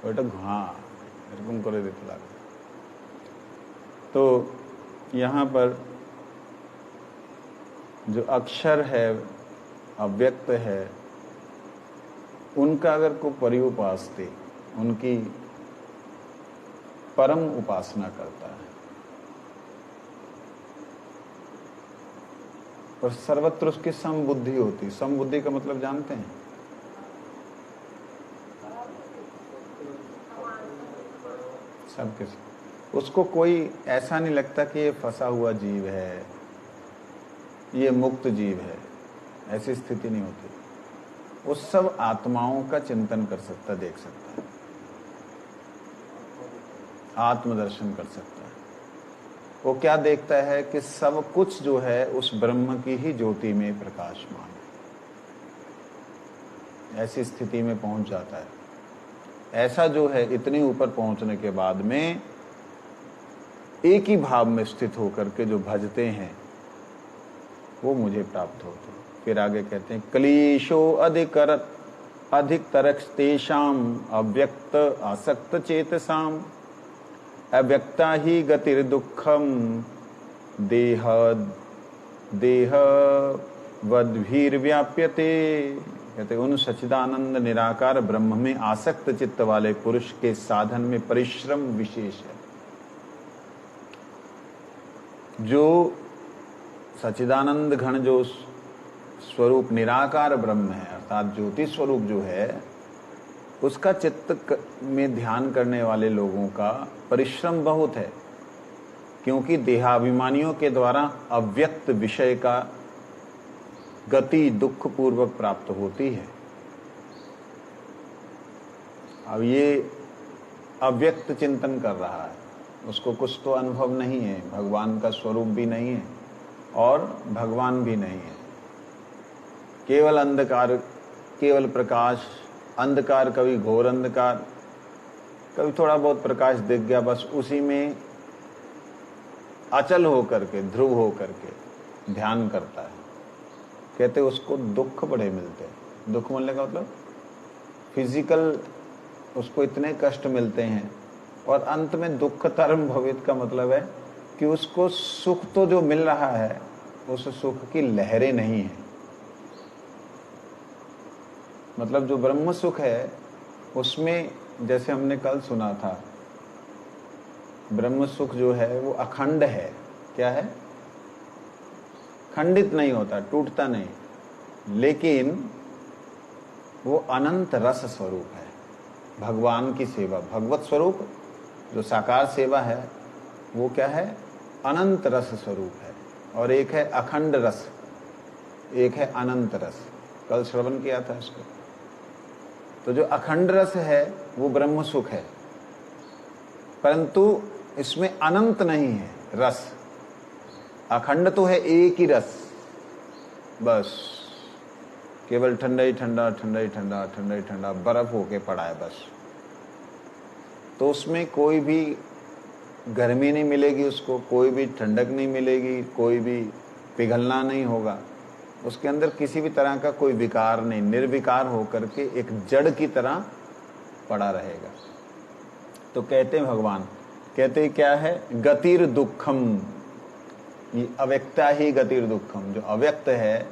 ওটা हाँ এরকম করে দিতে লাগবে। तो यहाँ पर जो अक्षर है, अव्यक्त है, उनका अगर कोई पर्युपास्ते, उनकी परम उपासना करता है, और सर्वत्र उसकी समबुद्धि होती। समबुद्धि का मतलब जानते हैं? सबके सब। उसको कोई ऐसा नहीं लगता कि ये फंसा हुआ जीव है, ये मुक्त जीव है, ऐसी स्थिति नहीं होती। वो सब आत्माओं का चिंतन कर सकता, देख सकता है, आत्मदर्शन कर सकता है। वो क्या देखता है कि सब कुछ जो है उस ब्रह्म की ही ज्योति में प्रकाशमान है। ऐसी स्थिति में पहुंच जाता है। ऐसा जो है इतनी ऊपर पहुंचने के बाद में एक ही भाव में स्थित होकर के जो भजते हैं वो मुझे प्राप्त होते हैं। फिर आगे कहते हैं क्लेशो अधिकतरक तेषाम अव्यक्त आसक्त चेतसाम अव्यक्ता ही गतिर दुखम देह वद्भीर व्याप्यते। कहते उन सच्चिदानंद निराकार ब्रह्म में आसक्त चित्त वाले पुरुष के साधन में परिश्रम विशेष है। जो सच्चिदानंद घन जो स्वरूप निराकार ब्रह्म है अर्थात ज्योति स्वरूप जो है, उसका चित्त में ध्यान करने वाले लोगों का परिश्रम बहुत है, क्योंकि देहाभिमानियों के द्वारा अव्यक्त विषय का गति दुख पूर्वक प्राप्त होती है। अब ये अव्यक्त चिंतन कर रहा है, उसको कुछ तो अनुभव नहीं है, भगवान का स्वरूप भी नहीं है और भगवान भी नहीं है। केवल अंधकार, केवल प्रकाश, अंधकार, कभी घोर अंधकार, कभी थोड़ा बहुत प्रकाश दिख गया, बस उसी में अचल होकर के, ध्रुव होकर के ध्यान करता है। कहते उसको दुख बड़े मिलते हैं। दुख मिलने का मतलब फिजिकल, उसको इतने कष्ट मिलते हैं और अंत में दुख तरम भवित का मतलब है कि उसको सुख तो जो मिल रहा है उस सुख की लहरें नहीं है। मतलब जो ब्रह्म सुख है उसमें, जैसे हमने कल सुना था, ब्रह्म सुख जो है वो अखंड है। क्या है? खंडित नहीं होता, टूटता नहीं, लेकिन वो अनंत रस स्वरूप है। भगवान की सेवा, भगवत स्वरूप जो साकार सेवा है वो क्या है? अनंत रस स्वरूप है। और एक है अखंड रस, एक है अनंत रस। कल श्रवण किया था इसको। तो जो अखंड रस है वो ब्रह्म सुख है, परंतु इसमें अनंत नहीं है रस। अखंड तो है एक ही रस, बस केवल ठंडा ही ठंडा, ठंडा ही ठंडा, ठंडा ही ठंडा बर्फ होके पड़ा है बस। तो उसमें कोई भी गर्मी नहीं मिलेगी उसको, कोई भी ठंडक नहीं मिलेगी, कोई भी पिघलना नहीं होगा उसके अंदर, किसी भी तरह का कोई विकार नहीं, निर्विकार होकर के एक जड़ की तरह पड़ा रहेगा। तो कहते हैं भगवान, कहते क्या है? गतिर दुखम, ये अव्यक्ता ही गतिर दुखम। जो अव्यक्त है,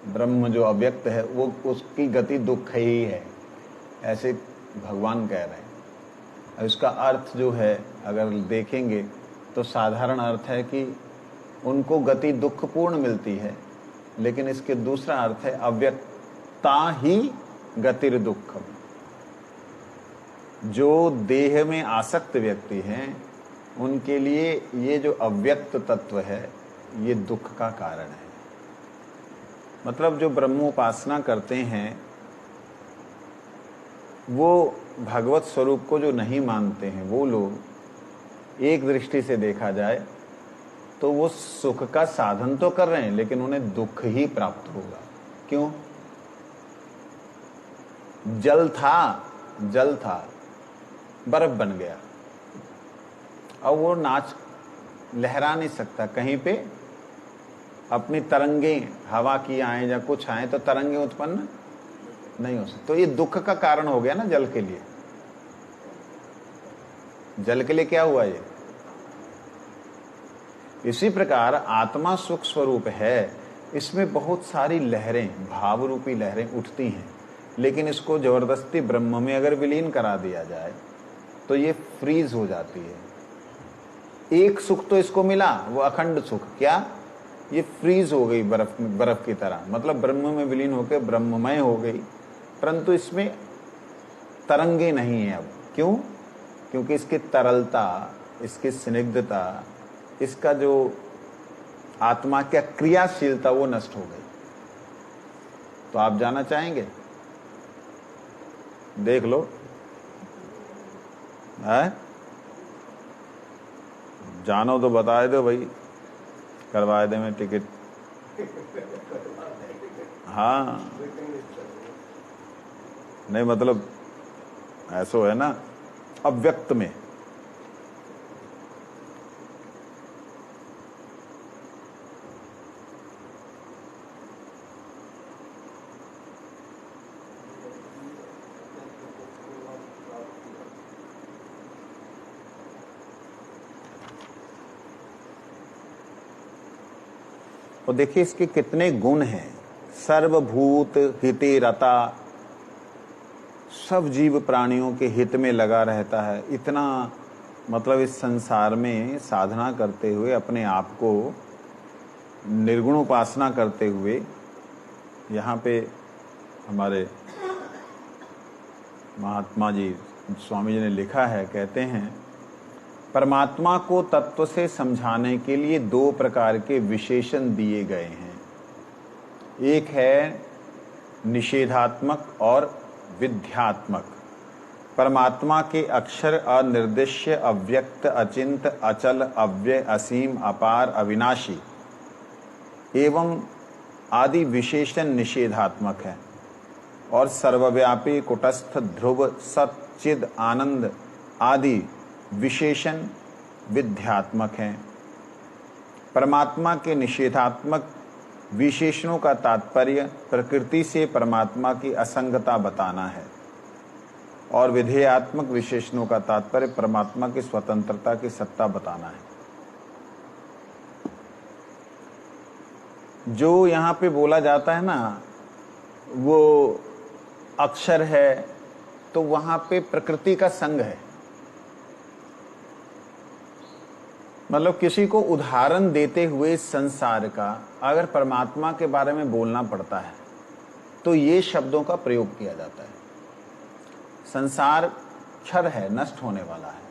ब्रह्म जो अव्यक्त है, वो उसकी गति दुख ही है, ऐसे भगवान कह रहे हैं। अब इसका अर्थ जो है अगर देखेंगे तो साधारण अर्थ है कि उनको गति दुखपूर्ण मिलती है, लेकिन इसके दूसरा अर्थ है अव्यक्ता ही गतिर दुखम। जो देह में आसक्त व्यक्ति हैं उनके लिए ये जो अव्यक्त तत्व है ये दुख का कारण है। मतलब जो ब्रह्मोपासना करते हैं वो भगवत स्वरूप को जो नहीं मानते हैं, वो लोग, एक दृष्टि से देखा जाए तो वो सुख का साधन तो कर रहे हैं, लेकिन उन्हें दुख ही प्राप्त होगा। क्यों? जल था, बर्फ बन गया, अब वो लहरा नहीं सकता कहीं पे। अपनी तरंगें हवा की आए या कुछ आए तो तरंगें उत्पन्न नहीं हो सकती। तो ये दुख का कारण हो गया ना जल के लिए। जल के लिए क्या हुआ ये? इसी प्रकार आत्मा सुख स्वरूप है, इसमें बहुत सारी लहरें, भाव रूपी लहरें उठती हैं, लेकिन इसको जबरदस्ती ब्रह्म में अगर विलीन करा दिया जाए तो ये फ्रीज हो जाती है। एक सुख तो इसको मिला, वो अखंड सुख, क्या? ये फ्रीज हो गई बर्फ की तरह, मतलब ब्रह्म में विलीन होकर ब्रह्ममय हो गई, परंतु इसमें तरंगे नहीं है अब। क्यों? क्योंकि इसकी तरलता, इसकी स्निग्धता, इसका जो आत्मा की क्रियाशीलता वो नष्ट हो गई। तो आप जाना चाहेंगे? देख लो, है? जानो तो बता दो भाई, करवा दे मैं टिकट। हाँ, नहीं मतलब ऐसो है ना, अव्यक्त में। और देखिए इसके कितने गुण हैं। सर्वभूत हिते रता, सब जीव प्राणियों के हित में लगा रहता है। इतना मतलब इस संसार में साधना करते हुए, अपने आप को निर्गुण उपासना करते हुए, यहाँ पे हमारे महात्मा जी, स्वामी जी ने लिखा है, कहते हैं परमात्मा को तत्व से समझाने के लिए दो प्रकार के विशेषण दिए गए हैं। एक है निषेधात्मक और विध्यात्मक। परमात्मा के अक्षर अनिर्देश्य, अव्यक्त, अचिंत, अचल, अव्यय, असीम, अपार, अविनाशी एवं आदि विशेषण निषेधात्मक है, और सर्वव्यापी, कुटस्थ, ध्रुव, सत, चिद, आनंद आदि विशेषण विध्यात्मक हैं। परमात्मा के निषेधात्मक विशेषणों का तात्पर्य प्रकृति से परमात्मा की असंगता बताना है, और विधेयात्मक विशेषणों का तात्पर्य परमात्मा की स्वतंत्रता की सत्ता बताना है। जो यहाँ पे बोला जाता है ना, वो अक्षर है, तो वहां पे प्रकृति का संग है। मतलब किसी को उदाहरण देते हुए संसार का अगर परमात्मा के बारे में बोलना पड़ता है तो ये शब्दों का प्रयोग किया जाता है। संसार क्षर है, नष्ट होने वाला है,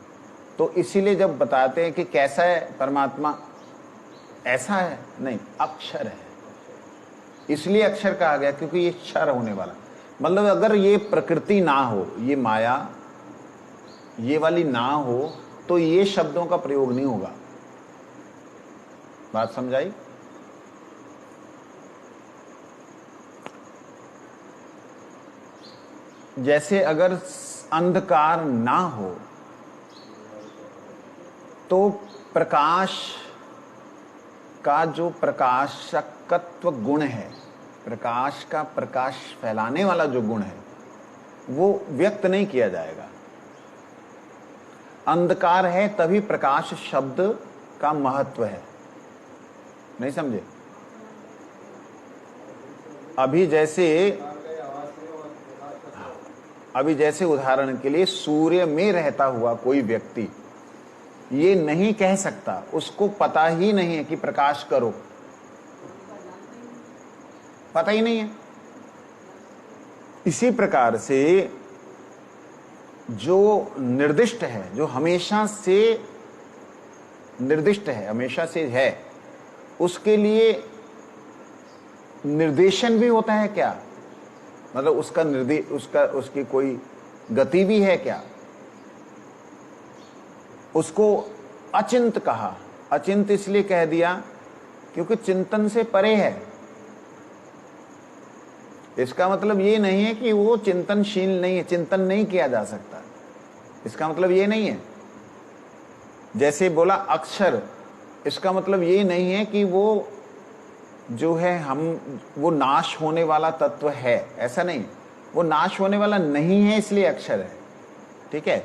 तो इसीलिए जब बताते हैं कि कैसा है परमात्मा, ऐसा है नहीं, अक्षर है, इसलिए अक्षर कहा गया क्योंकि ये क्षर होने वाला। मतलब अगर ये प्रकृति ना हो, ये माया ये वाली ना हो, तो ये शब्दों का प्रयोग नहीं होगा। बात समझाई? जैसे अगर अंधकार ना हो तो प्रकाश का जो प्रकाशकत्व गुण है, प्रकाश का प्रकाश फैलाने वाला जो गुण है, वो व्यक्त नहीं किया जाएगा। अंधकार है तभी प्रकाश शब्द का महत्व है। नहीं समझे? अभी जैसे उदाहरण के लिए सूर्य में रहता हुआ कोई व्यक्ति ये नहीं कह सकता, उसको पता ही नहीं है कि प्रकाश करो, पता ही नहीं है। इसी प्रकार से जो निर्दिष्ट है, जो हमेशा से निर्दिष्ट है, हमेशा से है, उसके लिए निर्देशन भी होता है क्या? मतलब उसकी कोई गति भी है क्या? उसको अचिंत कहा। अचिंत इसलिए कह दिया क्योंकि चिंतन से परे है। इसका मतलब ये नहीं है कि वो चिंतनशील नहीं है, चिंतन नहीं किया जा सकता, इसका मतलब ये नहीं है। जैसे बोला अक्षर, इसका मतलब ये नहीं है कि वो जो है वो नाश होने वाला तत्व है, ऐसा नहीं। वो नाश होने वाला नहीं है इसलिए अक्षर है, ठीक है।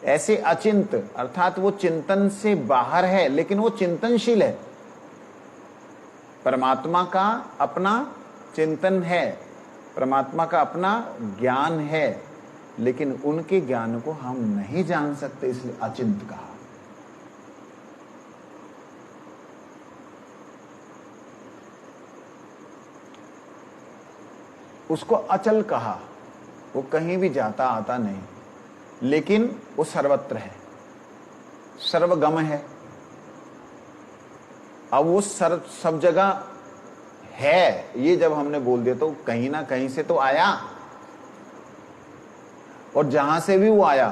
ऐसे अचिंत अर्थात वो चिंतन से बाहर है लेकिन वो चिंतनशील है। परमात्मा का अपना चिंतन है, परमात्मा का अपना ज्ञान है, लेकिन उनके ज्ञान को हम नहीं जान सकते, इसलिए अचिंत कहा। उसको अचल कहा। वो कहीं भी जाता आता नहीं, लेकिन वो सर्वत्र है, सर्वगम है। अब वो सब जगह है, ये जब हमने बोल दिया तो कहीं ना कहीं से तो आया, और जहां से भी वो आया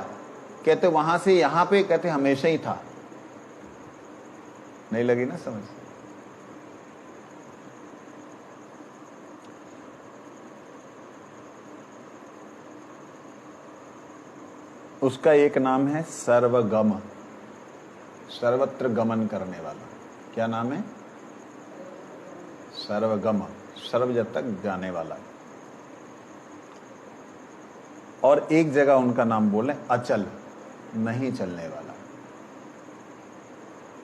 कहते वहां से यहां पे कहते हमेशा ही था। नहीं लगी ना समझ? उसका एक नाम है सर्वगम, सर्वत्र गमन करने वाला। क्या नाम है? सर्वगम, सर्व जब तक जाने वाला। और एक जगह उनका नाम बोले अचल, नहीं चलने वाला।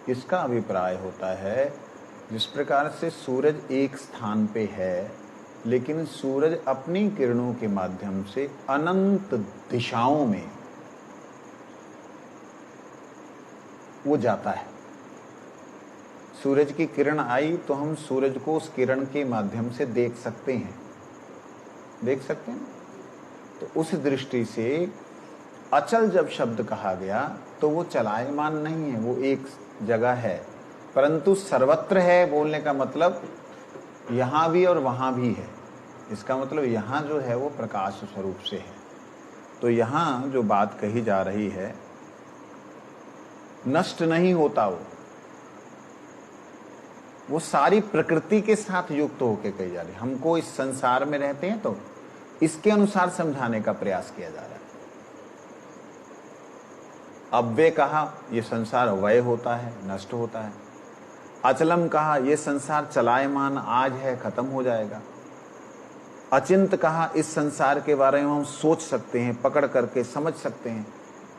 इसका अभिप्राय होता है जिस प्रकार से सूरज एक स्थान पे है, लेकिन सूरज अपनी किरणों के माध्यम से अनंत दिशाओं में वो जाता है। सूरज की किरण आई तो हम सूरज को उस किरण के माध्यम से देख सकते हैं, देख सकते हैं। तो उस दृष्टि से अचल जब शब्द कहा गया तो वो चलायमान नहीं है, वो एक जगह है, परंतु सर्वत्र है। बोलने का मतलब यहां भी और वहां भी है। इसका मतलब यहां जो है वो प्रकाश स्वरूप से है। तो यहां जो बात कही जा रही है, नष्ट नहीं होता, वो सारी प्रकृति के साथ युक्त होकर कही जा रही है। हमको इस संसार में रहते हैं तो इसके अनुसार समझाने का प्रयास किया जा रहा है। अव्यय कहा, ये संसार अव्यय होता है, नष्ट होता है। अचलम कहा, ये संसार चलायमान आज है, खत्म हो जाएगा। अचिंत कहा, इस संसार के बारे में हम सोच सकते हैं, पकड़ करके समझ सकते हैं,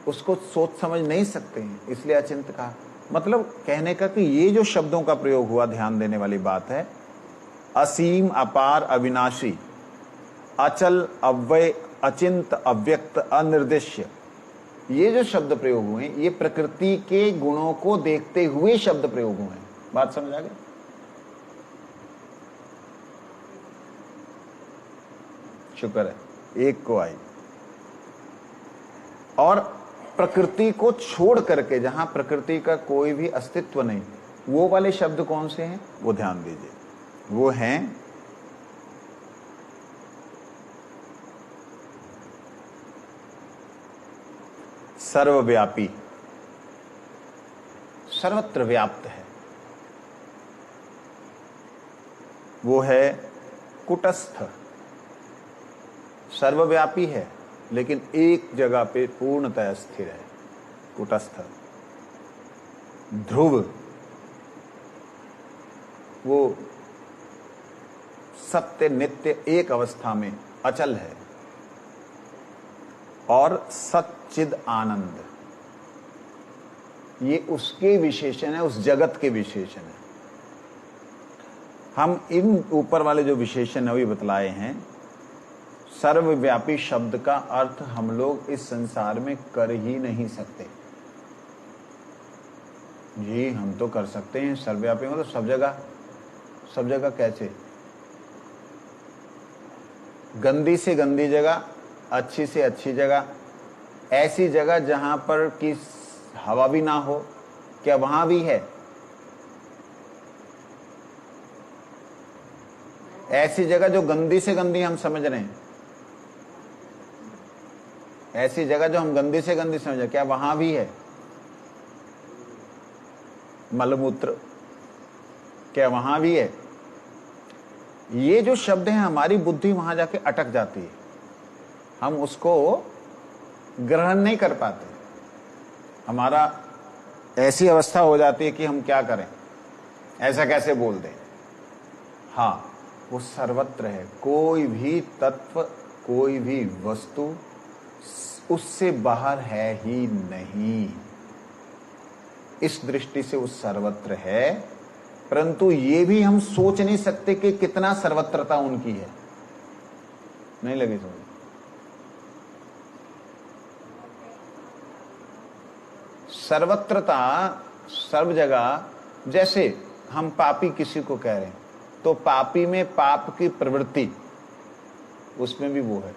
उसको सोच समझ नहीं सकते हैं, इसलिए अचिंत कहा। मतलब कहने का कि ये जो शब्दों का प्रयोग हुआ, ध्यान देने वाली बात है। असीम, अपार, अविनाशी, अचल, अव्यय, अचिंत, अव्यक्त, अनिर्देश्य, ये जो शब्द प्रयोग हुए ये प्रकृति के गुणों को देखते हुए शब्द प्रयोग हुए हैं। बात समझ आ गई? शुक्र है, एक को आई। और प्रकृति को छोड़ करके, जहां प्रकृति का कोई भी अस्तित्व नहीं, वो वाले शब्द कौन से हैं वो ध्यान दीजिए। वो हैं सर्वव्यापी, सर्वत्र व्याप्त है। वो है कुटस्थ, सर्वव्यापी है लेकिन एक जगह पे पूर्णतः स्थिर है, कुटस्थ। ध्रुव, वो सत्य नित्य एक अवस्था में अचल है। और सच्चिद आनंद, ये उसके विशेषण है, उस जगत के विशेषण है। हम इन ऊपर वाले जो विशेषण अभी बतलाए हैं, सर्वव्यापी शब्द का अर्थ हम लोग इस संसार में कर ही नहीं सकते। जी हम तो कर सकते हैं सर्वव्यापी, मतलब सब जगह। सब जगह कैसे? गंदी से गंदी जगह, अच्छी से अच्छी जगह, ऐसी जगह जहां पर कि हवा भी ना हो, क्या वहां भी है? ऐसी जगह जो गंदी से गंदी हम समझ रहे हैं, ऐसी जगह जो हम गंदी से गंदी समझ रहे हैं, क्या वहां भी है? मलमूत्र, क्या वहां भी है? ये जो शब्द हैं, हमारी बुद्धि वहां जाके अटक जाती है, हम उसको ग्रहण नहीं कर पाते। हमारा ऐसी अवस्था हो जाती है कि हम क्या करें, ऐसा कैसे बोल दें। हाँ, वो सर्वत्र है। कोई भी तत्व, कोई भी वस्तु उससे बाहर है ही नहीं। इस दृष्टि से वो सर्वत्र है, परंतु ये भी हम सोच नहीं सकते कि कितना सर्वत्रता उनकी है। नहीं लगी समझ? सर्वत्रता सर्व जगह। जैसे हम पापी किसी को कह रहे हैं, तो पापी में पाप की प्रवृत्ति, उसमें भी वो है।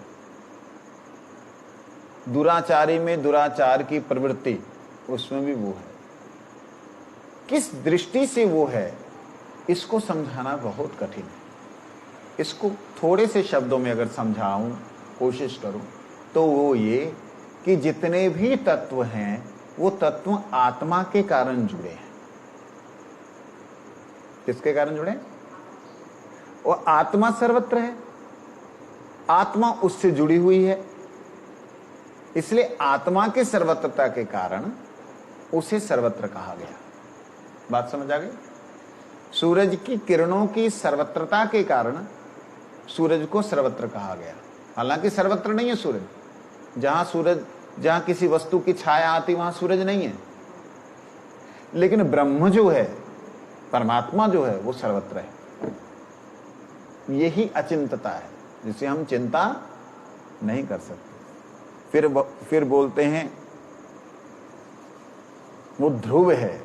दुराचारी में दुराचार की प्रवृत्ति, उसमें भी वो है। किस दृष्टि से वो है, इसको समझाना बहुत कठिन है। इसको थोड़े से शब्दों में अगर समझाऊं, कोशिश करूं, तो वो ये कि जितने भी तत्व हैं वो तत्व आत्मा के कारण जुड़े हैं। किसके कारण जुड़े? वो आत्मा सर्वत्र है, आत्मा उससे जुड़ी हुई है, इसलिए आत्मा के सर्वत्रता के कारण उसे सर्वत्र कहा गया। बात समझ आ गई? सूरज की किरणों की सर्वत्रता के कारण सूरज को सर्वत्र कहा गया। हालांकि सर्वत्र नहीं है सूरज। जहां किसी वस्तु की छाया आती वहां सूरज नहीं है, लेकिन ब्रह्म जो है, परमात्मा जो है, वो सर्वत्र है। यही अचिंतता है जिसे हम चिंता नहीं कर सकते। फिर बोलते हैं वो ध्रुव है।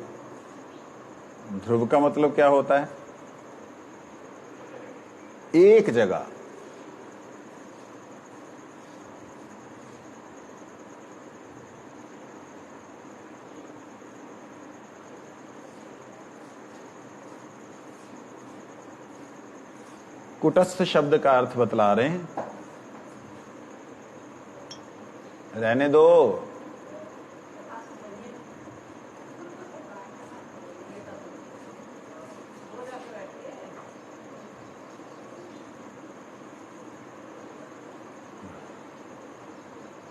ध्रुव का मतलब क्या होता है? एक जगह। कुटस्थ शब्द का अर्थ बतला रहे हैं, रहने दो।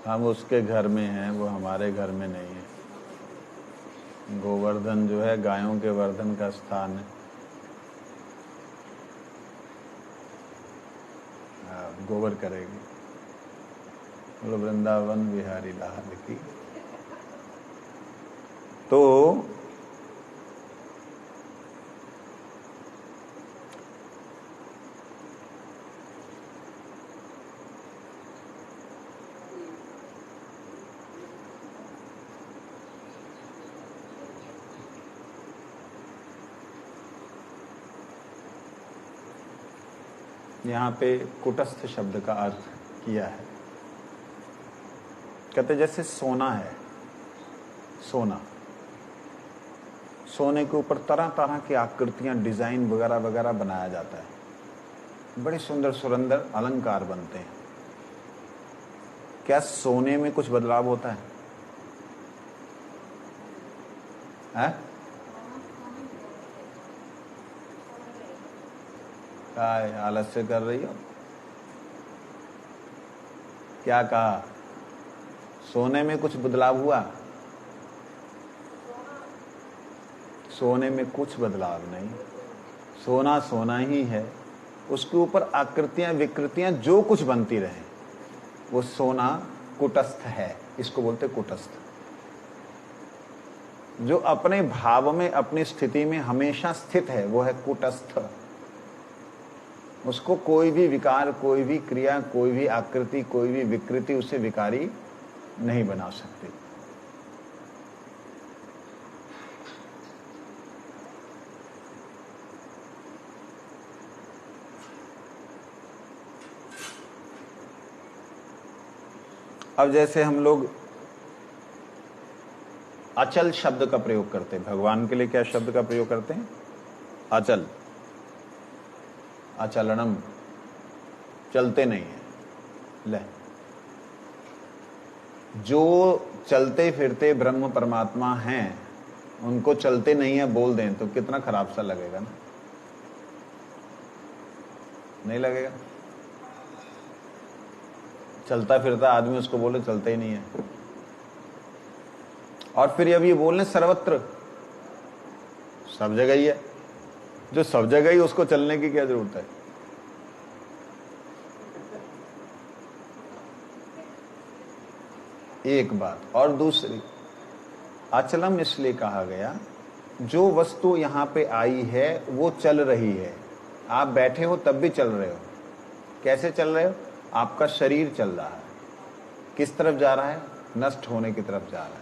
हम उसके घर में हैं, वो हमारे घर में नहीं है। गोवर्धन जो है गायों के वर्धन का स्थान है। गोबर करेगी। बोलो वृंदावन बिहारी लाल की। तो यहाँ पे कुटस्थ शब्द का अर्थ किया है। कहते जैसे सोना है, सोना, सोने के ऊपर तरह तरह की आकृतियां, डिजाइन वगैरह वगैरह बनाया जाता है, बड़े सुंदर सुंदर अलंकार बनते हैं। क्या सोने में कुछ बदलाव होता है? क्या आलस्य कर रही हो? क्या कहा? सोने में कुछ बदलाव हुआ? सोने में कुछ बदलाव नहीं, सोना सोना ही है। उसके ऊपर आकृतियां विकृतियां जो कुछ बनती रहे, वो सोना कुटस्थ है। इसको बोलते कुटस्थ। जो अपने भाव में, अपनी स्थिति में हमेशा स्थित है, वो है कुटस्थ। उसको कोई भी विकार, कोई भी क्रिया, कोई भी आकृति, कोई भी विकृति उसे विकारी नहीं बना सकती। अब जैसे हम लोग अचल शब्द का प्रयोग करते हैं, भगवान के लिए क्या शब्द का प्रयोग करते हैं? अचल, अचलनम, चलते नहीं है। ले, जो चलते फिरते ब्रह्म परमात्मा हैं, उनको चलते नहीं है बोल दें तो कितना खराब सा लगेगा ना? नहीं लगेगा? चलता फिरता आदमी उसको बोले चलते ही नहीं है। और फिर अब ये बोलने सर्वत्र, सब जगह ही है। जो सब जगह ही, उसको चलने की क्या जरूरत है? एक बात। और दूसरी, अचलम इसलिए कहा गया, जो वस्तु यहां पे आई है वो चल रही है। आप बैठे हो तब भी चल रहे हो। कैसे चल रहे हो? आपका शरीर चल रहा है। किस तरफ जा रहा है? नष्ट होने की तरफ जा रहा है।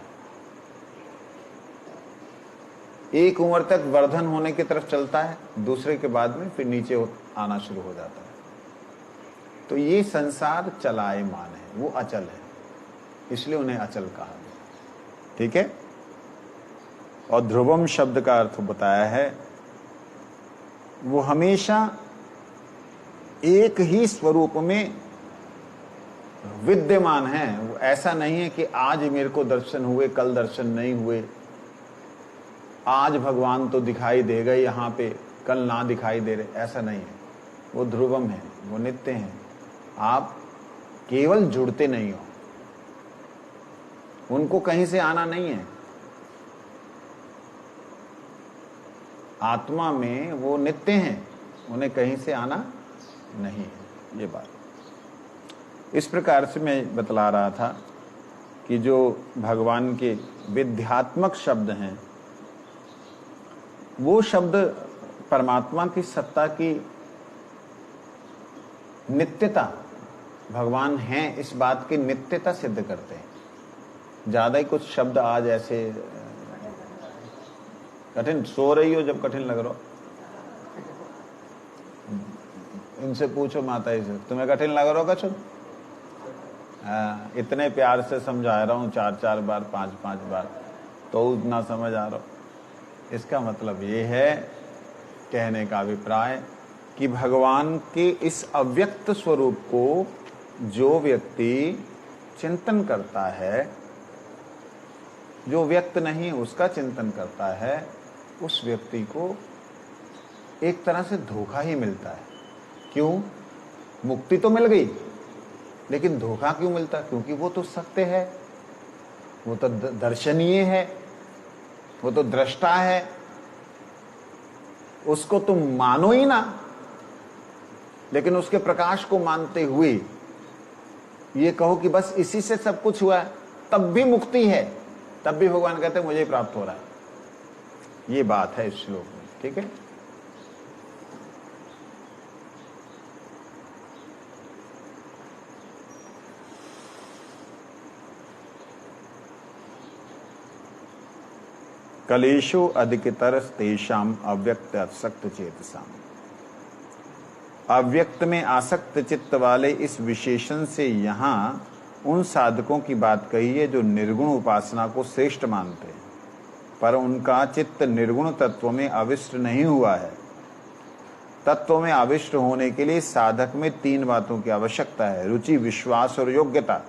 एक उम्र तक वर्धन होने की तरफ चलता है, दूसरे के बाद में फिर नीचे आना शुरू हो जाता है। तो ये संसार चलायमान है, वो अचल है, इसलिए उन्हें अचल कहा गया। ठीक है। और ध्रुवम शब्द का अर्थ बताया है, वो हमेशा एक ही स्वरूप में विद्यमान है। वो ऐसा नहीं है कि आज मेरे को दर्शन हुए, कल दर्शन नहीं हुए, आज भगवान तो दिखाई देगा यहां पे, कल ना दिखाई दे रहे, ऐसा नहीं है। वो ध्रुवम है, वो नित्य है। आप केवल जुड़ते नहीं हो, उनको कहीं से आना नहीं है। आत्मा में वो नित्य हैं, उन्हें कहीं से आना नहीं है। ये बात इस प्रकार से मैं बतला रहा था कि जो भगवान के विध्यात्मक शब्द हैं, वो शब्द परमात्मा की सत्ता की नित्यता, भगवान हैं इस बात की नित्यता सिद्ध करते हैं। ज्यादा ही कुछ शब्द आज ऐसे कठिन, सो रही हो जब कठिन लग रहा हो, इनसे पूछो माता जी से, तुम्हें कठिन लग रहा हो कछु? इतने प्यार से समझा रहा हूं, 4-4 बार, 5-5 बार, तो ना समझ आ रहा हो। इसका मतलब ये है, कहने का अभिप्राय, कि भगवान के इस अव्यक्त स्वरूप को जो व्यक्ति चिंतन करता है, जो व्यक्त नहीं उसका चिंतन करता है, उस व्यक्ति को एक तरह से धोखा ही मिलता है। क्यों? मुक्ति तो मिल गई, लेकिन धोखा क्यों मिलता? क्योंकि वो तो सत्य है, वो तो दर्शनीय है, वो तो दृष्टा है, उसको तुम मानो ही ना, लेकिन उसके प्रकाश को मानते हुए ये कहो कि बस इसी से सब कुछ हुआ है, तब भी मुक्ति है, तब भी भगवान कहते हैं मुझे प्राप्त हो रहा है। ये बात है इस श्लोक में। ठीक है। कलेशो अधिकतर तेषाम अव्यक्त आसक्त चेतसाम। अव्यक्त में आसक्त चित्त वाले इस विशेषण से यहां उन साधकों की बात कही है जो निर्गुण उपासना को श्रेष्ठ मानते हैं, पर उनका चित्त निर्गुण तत्व में अविष्ट नहीं हुआ है। तत्व में अविष्ट होने के लिए साधक में 3 बातों की आवश्यकता है: रुचि, विश्वास और योग्यता।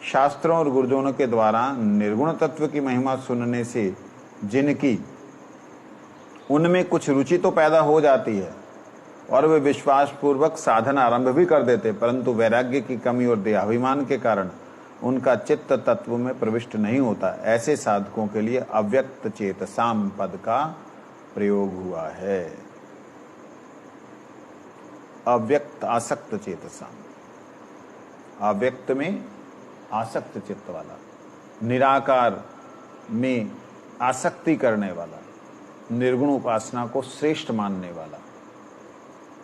शास्त्रों और गुरुजनों के द्वारा निर्गुण तत्व की महिमा सुनने से जिनकी उनमें कुछ रुचि तो पैदा हो जाती है और वे विश्वास पूर्वक साधन आरंभ भी कर देते, परंतु वैराग्य की कमी और देहाभिमान के कारण उनका चित्त तत्व में प्रविष्ट नहीं होता। ऐसे साधकों के लिए अव्यक्त चेतसाम पद का प्रयोग हुआ है। अव्यक्त आसक्त चेतसाम, अव्यक्त में आसक्त चित्त वाला, निराकार में आसक्ति करने वाला, निर्गुण उपासना को श्रेष्ठ मानने वाला।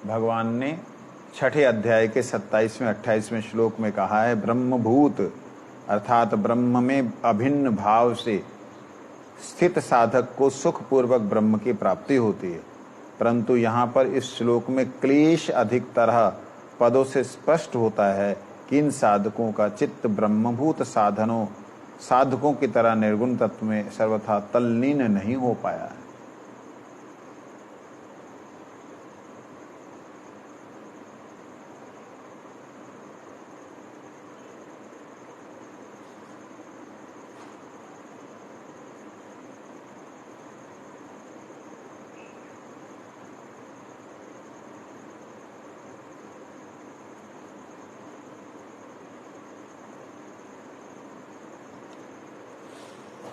भगवान ने 6ठे अध्याय के 27वें 28वें श्लोक में कहा है, ब्रह्मभूत अर्थात ब्रह्म में अभिन्न भाव से स्थित साधक को सुख पूर्वक ब्रह्म की प्राप्ति होती है। परंतु यहाँ पर इस श्लोक में क्लेश अधिक तरह पदों से स्पष्ट होता है कि इन साधकों का चित्त ब्रह्मभूत साधकों की तरह निर्गुण तत्व में सर्वथा तल्लीन नहीं हो पाया है।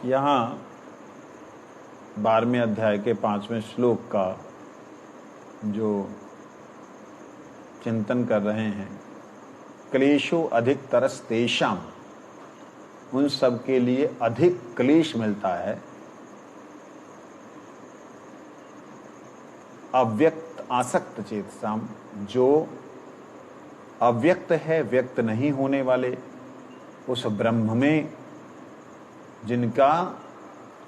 यहाँ 12वें अध्याय के 5वें श्लोक का जो चिंतन कर रहे हैं, क्लेशो अधिक तरस तेषाम, उन सब के लिए अधिक क्लेश मिलता है अव्यक्त आसक्त चेतसाम, जो अव्यक्त है, व्यक्त नहीं होने वाले उस ब्रह्म में जिनका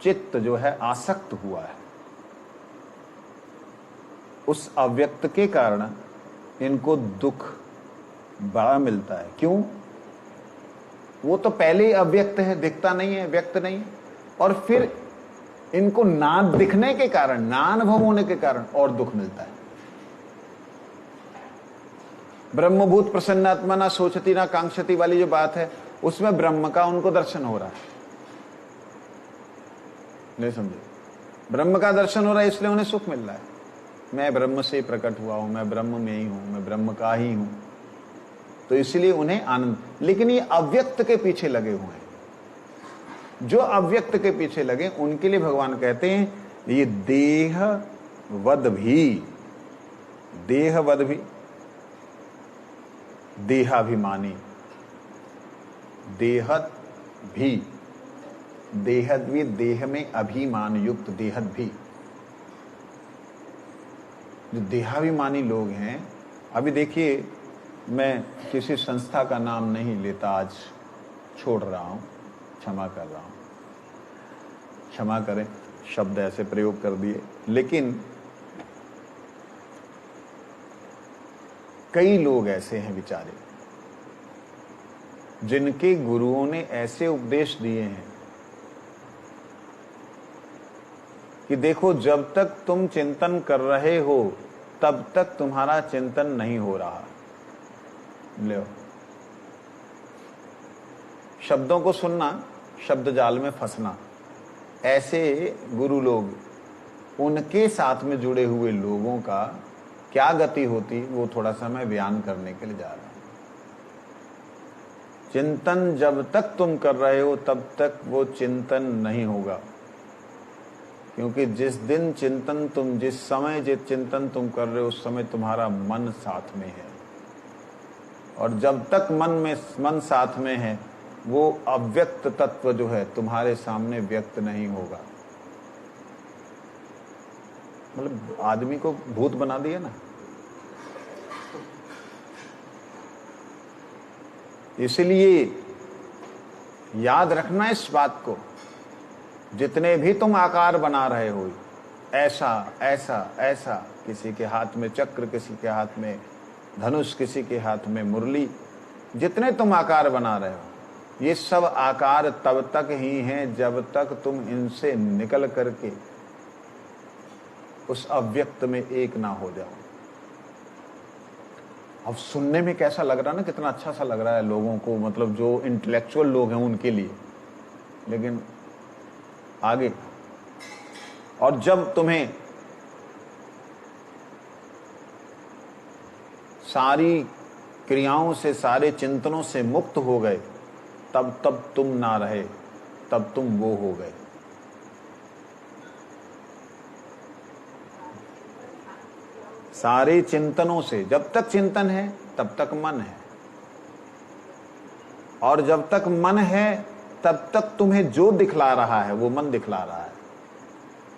चित्त जो है आसक्त हुआ है, उस अव्यक्त के कारण इनको दुख बड़ा मिलता है। क्यों? वो तो पहले ही अव्यक्त है, दिखता नहीं है, व्यक्त नहीं है, और फिर इनको ना दिखने के कारण, ना अनुभव होने के कारण और दुख मिलता है। ब्रह्मभूत प्रसन्नात्मा ना सोचती ना कांक्षती वाली जो बात है, उसमें ब्रह्म का उनको दर्शन हो रहा है। नहीं समझे? ब्रह्म का दर्शन हो रहा है, इसलिए उन्हें सुख मिल रहा है। मैं ब्रह्म से प्रकट हुआ हूं, मैं ब्रह्म में ही हूं, मैं ब्रह्म का ही हूं, तो इसलिए उन्हें आनंद। लेकिन ये अव्यक्त के पीछे लगे हुए हैं। जो अव्यक्त के पीछे लगे उनके लिए भगवान कहते हैं ये देहवद भी, देहवद भी, देहाभिमानी, देहत भी, देहद भी, देह में अभिमान युक्त देहद भी। जो देहाभिमानी लोग हैं, अभी देखिए, मैं किसी संस्था का नाम नहीं लेता, आज छोड़ रहा हूं, क्षमा कर रहा हूं, क्षमा करें, शब्द ऐसे प्रयोग कर दिए। लेकिन कई लोग ऐसे हैं बेचारे, जिनके गुरुओं ने ऐसे उपदेश दिए हैं कि देखो, जब तक तुम चिंतन कर रहे हो तब तक तुम्हारा चिंतन नहीं हो रहा। लो, शब्दों को सुनना, शब्द जाल में फंसना। ऐसे गुरु लोग, उनके साथ में जुड़े हुए लोगों का क्या गति होती, वो थोड़ा सा मैं बयान करने के लिए जा रहा हूं। चिंतन जब तक तुम कर रहे हो तब तक वो चिंतन नहीं होगा, क्योंकि जिस दिन चिंतन तुम, जिस समय जिस चिंतन तुम कर रहे हो, उस समय तुम्हारा मन साथ में है, और जब तक मन साथ में है, वो अव्यक्त तत्व जो है तुम्हारे सामने व्यक्त नहीं होगा। मतलब आदमी को भूत बना दिया ना। इसलिए याद रखना इस बात को, जितने भी तुम आकार बना रहे हो, ऐसा ऐसा ऐसा, किसी के हाथ में चक्र, किसी के हाथ में धनुष, किसी के हाथ में मुरली, जितने तुम आकार बना रहे हो, ये सब आकार तब तक ही हैं जब तक तुम इनसे निकल करके उस अव्यक्त में एक ना हो जाओ। अब सुनने में कैसा लग रहा है ना, कितना अच्छा सा लग रहा है लोगों को, मतलब जो इंटेलेक्चुअल लोग हैं उनके लिए, लेकिन आगे, और जब तुम्हें सारी क्रियाओं से, सारे चिंतनों से मुक्त हो गए, तब तुम ना रहे, तब तुम वो हो गए। सारे चिंतनों से, जब तक चिंतन है तब तक मन है, और जब तक मन है तब तक तुम्हें जो दिखला रहा है वो मन दिखला रहा है।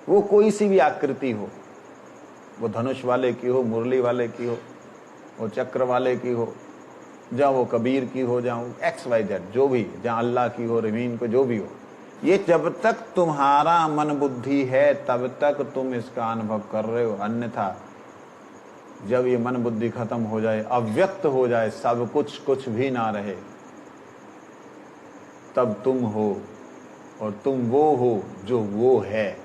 वो कोई सी भी आकृति हो, वो धनुष वाले की हो, मुरली वाले की हो, वो चक्र वाले की हो, जहाँ वो कबीर की हो, जहाँ वो XYZ जो भी, जहाँ अल्लाह की हो, रवीन को, जो भी हो, ये जब तक तुम्हारा मन बुद्धि है तब तक तुम इसका अनुभव कर रहे हो। अन्यथा जब ये मन बुद्धि खत्म हो जाए, अव्यक्त हो जाए, सब कुछ, कुछ भी ना रहे, तब तुम हो, और तुम वो हो जो वो है,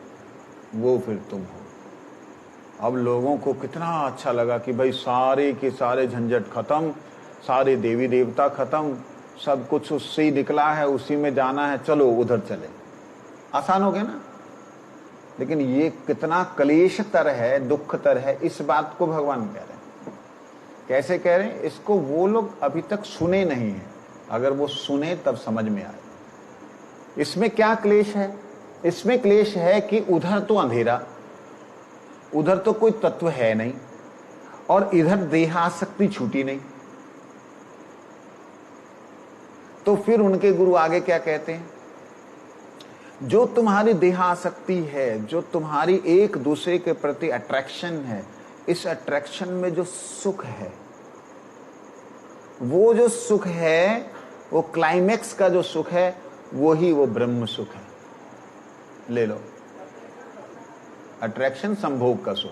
वो फिर तुम हो। अब लोगों को कितना अच्छा लगा कि भाई सारे के सारे झंझट खत्म, सारे देवी देवता खत्म, सब कुछ उससे ही निकला है, उसी में जाना है, चलो उधर चले। आसान हो गया ना। लेकिन ये कितना क्लेशतर है, दुखतर है, इस बात को भगवान कह रहे हैं। कैसे कह रहे हैं? इसको वो लोग अभी तक सुने नहीं है, अगर वो सुने तब समझ में आए। इसमें क्या क्लेश है? इसमें क्लेश है कि उधर तो अंधेरा, उधर तो कोई तत्व है नहीं, और इधर देहासक्ति छूटी नहीं। तो फिर उनके गुरु आगे क्या कहते हैं, जो तुम्हारी देहासक्ति है, जो तुम्हारी एक दूसरे के प्रति अट्रैक्शन है, इस अट्रैक्शन में जो सुख है, वो जो सुख है, वो क्लाइमेक्स का जो सुख है, वो ब्रह्म सुख है। ले लो, अट्रैक्शन संभोग का सुख,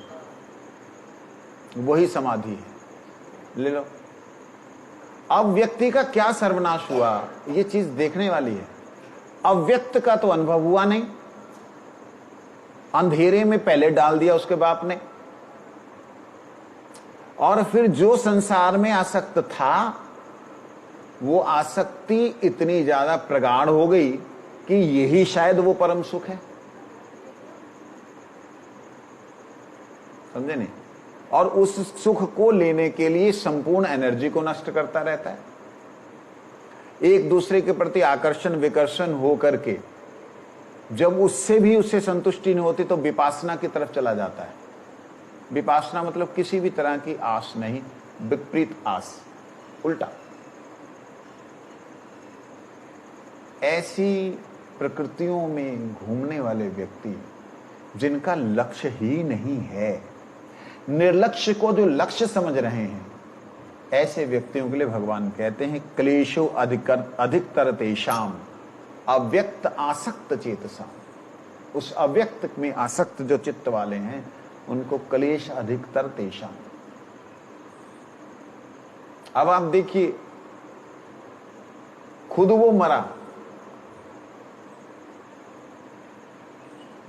वही समाधि है। ले लो। अब व्यक्ति का क्या सर्वनाश हुआ, ये चीज देखने वाली है। अव्यक्त का तो अनुभव हुआ नहीं, अंधेरे में पहले डाल दिया उसके बाप ने, और फिर जो संसार में आसक्त था, वो आसक्ति इतनी ज्यादा प्रगाढ़ हो गई कि यही शायद वो परम सुख है। समझे नहीं? और उस सुख को लेने के लिए संपूर्ण एनर्जी को नष्ट करता रहता है। एक दूसरे के प्रति आकर्षण विकर्षण हो करके जब उससे भी उससे संतुष्टि नहीं होती तो विपासना की तरफ चला जाता है। विपासना मतलब किसी भी तरह की आस नहीं, विपरीत आस, उल्टा। ऐसी प्रकृतियों में घूमने वाले व्यक्ति जिनका लक्ष्य ही नहीं है, निर्लक्ष्य को जो लक्ष्य समझ रहे हैं, ऐसे व्यक्तियों के लिए भगवान कहते हैं क्लेशो अधिकतर तेषाम अव्यक्त आसक्त चेतसा। उस अव्यक्त में आसक्त जो चित्त वाले हैं उनको क्लेश अधिकतर तेषाम। अब आप देखिए, खुद वो मरा,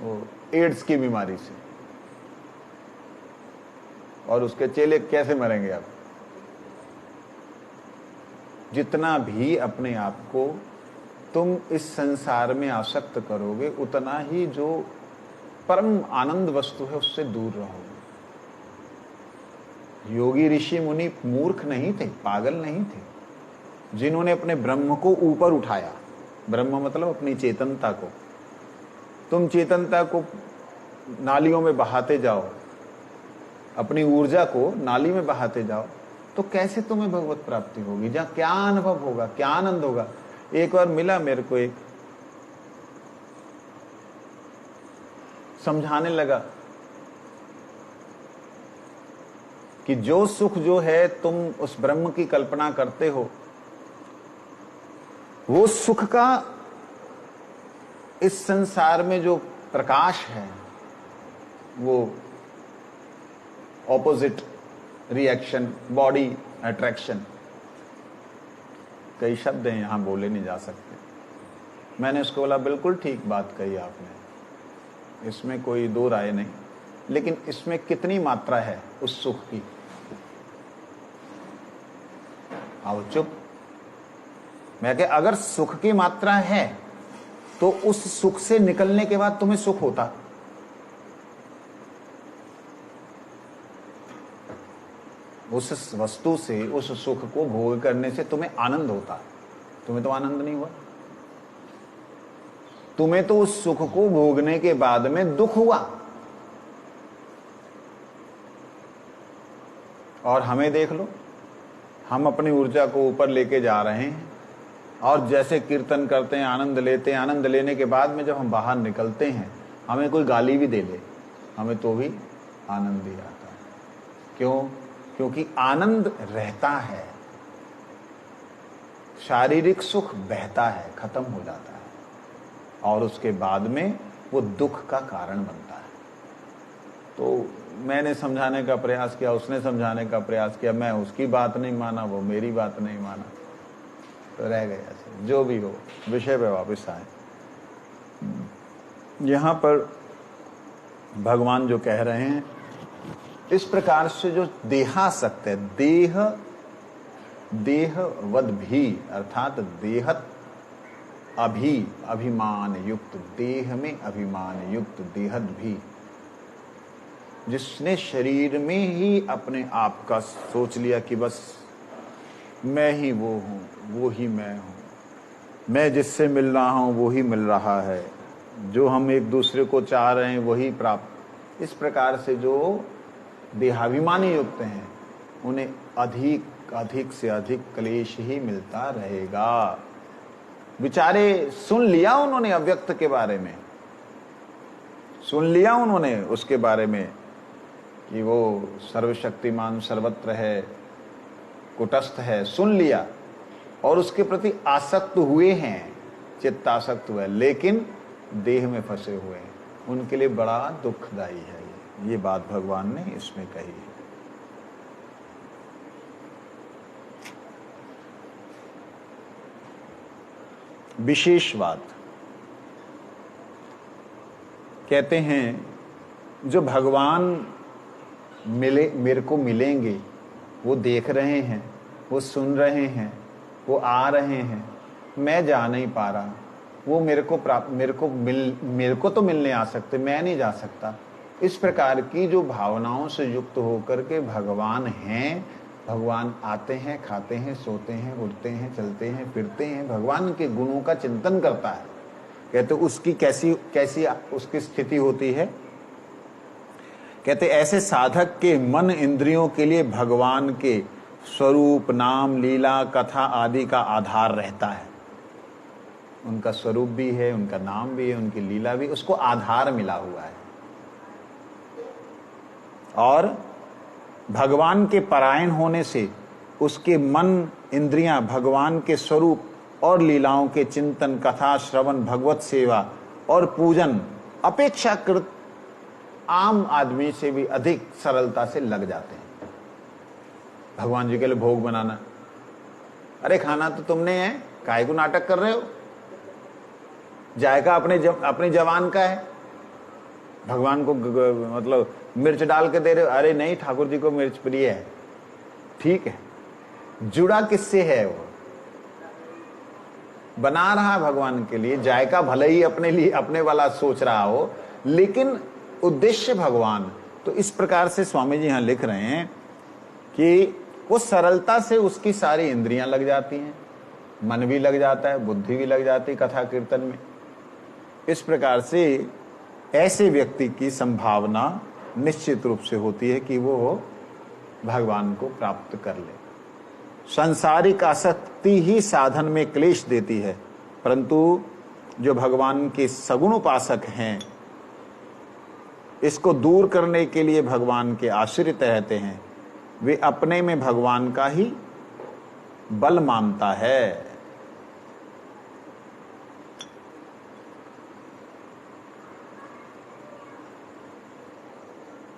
वो एड्स की बीमारी से, और उसके चेले कैसे मरेंगे? आप जितना भी अपने आप को तुम इस संसार में आसक्त करोगे, उतना ही जो परम आनंद वस्तु है उससे दूर रहोगे। योगी ऋषि मुनि मूर्ख नहीं थे, पागल नहीं थे, जिन्होंने अपने ब्रह्म को ऊपर उठाया। ब्रह्म मतलब अपनी चेतनता को। तुम चेतनता को नालियों में बहाते जाओ, अपनी ऊर्जा को नाली में बहाते जाओ, तो कैसे तुम्हें भगवत प्राप्ति होगी? जहां क्या अनुभव होगा, क्या आनंद होगा? एक बार मिला मेरे को, एक समझाने लगा कि जो सुख जो है तुम उस ब्रह्म की कल्पना करते हो, वो सुख का इस संसार में जो प्रकाश है, वो ऑपोजिट रिएक्शन, बॉडी अट्रैक्शन, कई शब्द हैं यहां बोले नहीं जा सकते। मैंने उसको बोला बिल्कुल ठीक बात कही आपने, इसमें कोई दो राय नहीं, लेकिन इसमें कितनी मात्रा है उस सुख की? आओ चुप। मैं कह, अगर सुख की मात्रा है तो उस सुख से निकलने के बाद तुम्हें सुख होता। उस वस्तु से, उस सुख को भोग करने से तुम्हें आनंद होता। तुम्हें तो आनंद नहीं हुआ, तुम्हें तो उस सुख को भोगने के बाद में दुख हुआ। और हमें देख लो, हम अपनी ऊर्जा को ऊपर लेके जा रहे हैं, और जैसे कीर्तन करते हैं, आनंद लेते हैं, आनंद लेने के बाद में जब हम बाहर निकलते हैं, हमें कोई गाली भी दे ले, हमें तो भी आनंद ही आता है। क्यों? क्योंकि आनंद रहता है, शारीरिक सुख बहता है, खत्म हो जाता है, और उसके बाद में वो दुख का कारण बनता है। तो मैंने समझाने का प्रयास किया, उसने समझाने का प्रयास किया, मैं उसकी बात नहीं माना, वो मेरी बात नहीं माना, तो रह गया ऐसे। जो भी हो, विषय पे वापस आए। यहां पर भगवान जो कह रहे हैं, इस प्रकार से जो देहासक्त है, देहवद भी, अर्थात देहत अभिमान युक्त, देह में अभिमान युक्त देहत भी, जिसने शरीर में ही अपने आप का सोच लिया कि बस मैं ही वो हूं, वो ही मैं हूं, मैं जिससे मिल रहा हूं वो ही मिल रहा है, जो हम एक दूसरे को चाह रहे हैं वही प्राप्त। इस प्रकार से जो देहाभिमानी युक्त हैं, उन्हें अधिक से अधिक क्लेश ही मिलता रहेगा। बेचारे सुन लिया उन्होंने अव्यक्त के बारे में, सुन लिया उन्होंने उसके बारे में कि वो सर्वशक्तिमान सर्वत्र है, कुटस्थ है, सुन लिया और उसके प्रति आसक्त हुए हैं, चित्त आसक्त हुआ है, लेकिन देह में फंसे हुए हैं। उनके लिए बड़ा दुखदायी है ये बात भगवान ने इसमें कही है। विशेष बात कहते हैं, जो भगवान मिले, मेरे को मिलेंगे, वो देख रहे हैं, वो सुन रहे हैं, वो आ रहे हैं, मैं जा नहीं पा रहा, वो मेरे को तो मिलने आ सकते, मैं नहीं जा सकता। इस प्रकार की जो भावनाओं से युक्त होकर के भगवान हैं, भगवान आते हैं, खाते हैं, सोते हैं, उठते हैं, चलते हैं, फिरते हैं, भगवान के गुणों का चिंतन करता है। कहते उसकी कैसी उसकी स्थिति होती है। कहते ऐसे साधक के मन इंद्रियों के लिए भगवान के स्वरूप, नाम, लीला, कथा आदि का आधार रहता है। उनका स्वरूप भी है, उनका नाम भी है, उनकी लीला भी, उसको आधार मिला हुआ है। और भगवान के परायण होने से उसके मन इंद्रियां भगवान के स्वरूप और लीलाओं के चिंतन, कथा श्रवण, भगवत सेवा और पूजन अपेक्षाकृत आम आदमी से भी अधिक सरलता से लग जाते हैं। भगवान जी के लिए भोग बनाना, अरे खाना तो तुमने है, काहे को नाटक कर रहे हो, जायका अपने जवान का है, भगवान को मतलब मिर्च डाल के दे रहे हो, अरे नहीं ठाकुर जी को मिर्च प्रिय है, ठीक है, जुड़ा किससे है, वो बना रहा है भगवान के लिए, जायका भले ही अपने लिए अपने वाला सोच रहा हो, लेकिन उद्देश्य भगवान। तो इस प्रकार से स्वामी जी यहां लिख रहे हैं कि वो सरलता से उसकी सारी इंद्रियां लग जाती हैं, मन भी लग जाता है, बुद्धि भी लग जाती है कथा कीर्तन में। इस प्रकार से ऐसे व्यक्ति की संभावना निश्चित रूप से होती है कि वो भगवान को प्राप्त कर ले। सांसारिक आसक्ति ही साधन में क्लेश देती है, परंतु जो भगवान के सगुण उपासक हैं, इसको दूर करने के लिए भगवान के आश्रित रहते हैं, वे अपने में भगवान का ही बल मानता है।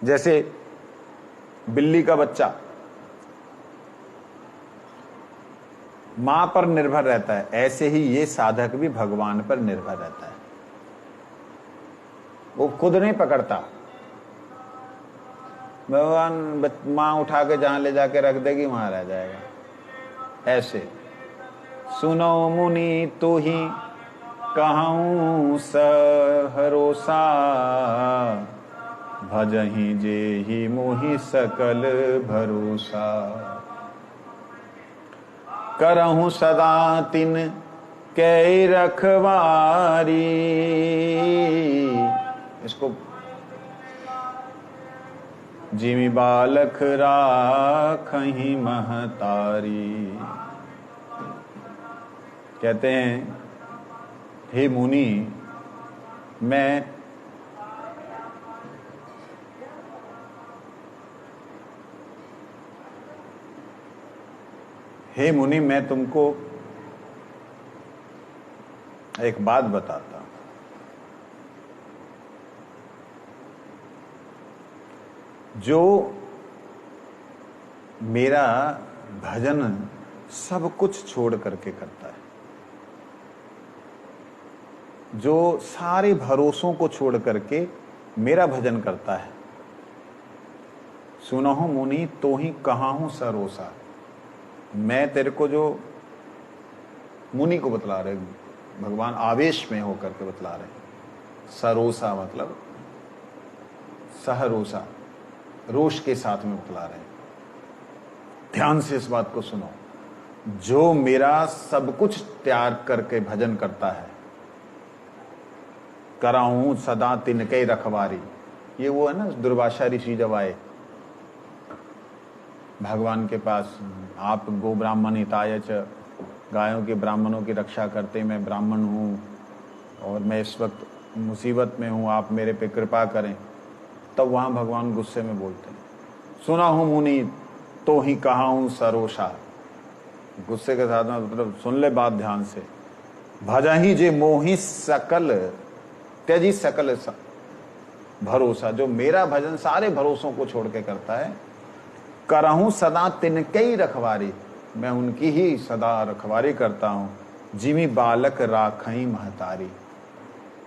जैसे बिल्ली का बच्चा मां पर निर्भर रहता है, ऐसे ही ये साधक भी भगवान पर निर्भर रहता है। वो खुद नहीं पकड़ता, भगवान मां उठा के जहां ले जाके रख देगी वहां रह जाएगा। ऐसे सुनो मुनि तो ही कहूं सहरोसा, भजहि जे ही मोहि सकल भरोसा, करहूं सदा तिन कै रखवारी। इसको जिमि बालक राखहि महतारी। कहते हैं, हे मुनि, मैं तुमको एक बात बताता हूं। जो मेरा भजन सब कुछ छोड़ करके करता है, जो सारे भरोसों को छोड़ करके मेरा भजन करता है, सुनहु मुनि तो ही कहाहूं सरोसा। मैं तेरे को, जो मुनि को बतला रहे, भगवान आवेश में होकर के बतला रहे। सरोसा मतलब सहरोसा, रोष के साथ में बतला रहे। ध्यान से इस बात को सुनो। जो मेरा सब कुछ त्याग करके भजन करता है, कराऊं सदा तिनके रखवारी। ये वो है ना, दुर्वासा ऋषि जब आए भगवान के पास, आप गो ब्राह्मण हिताय च गायों के ब्राह्मणों की रक्षा करते, मैं ब्राह्मण हूँ और मैं इस वक्त मुसीबत में हूँ, आप मेरे पे कृपा करें। तब वहाँ भगवान गुस्से में बोलते हैं, सुना हूँ मुनि तो ही कहा हूँ सरोषा। गुस्से के साथ में मतलब सुन ले बात ध्यान से। भजा ही जे मोहि सकल त्यजी सकल भरोसा, जो मेरा भजन सारे भरोसों को छोड़ के करता है। करहूं सदा तिनके ही रखवारी, मैं उनकी ही सदा रखवारी करता हूँ। जिमी बालक राखई महतारी,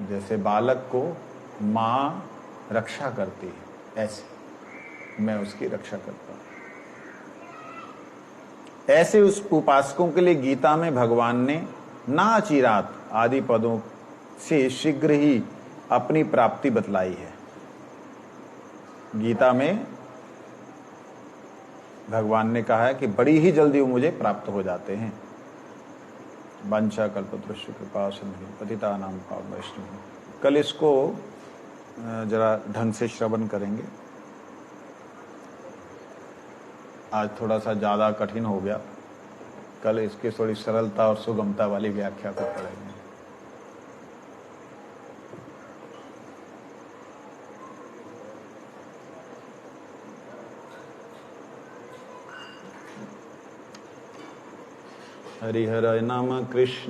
जैसे बालक को माँ रक्षा करती है ऐसे मैं उसकी रक्षा करता हूँ। ऐसे उस उपासकों के लिए गीता में भगवान ने नाचिरात आदि पदों से शीघ्र ही अपनी प्राप्ति बतलाई है। गीता में भगवान ने कहा है कि बड़ी ही जल्दी वो मुझे प्राप्त हो जाते हैं। वंशा कल्पतरुश्च कृपा सिंधु पतितानां पावन वैष्णव। कल इसको जरा ढंग से श्रवण करेंगे। आज थोड़ा सा ज़्यादा कठिन हो गया, कल इसकी थोड़ी सरलता और सुगमता वाली व्याख्या को पढ़ेंगे। हरिहर नाम कृष्ण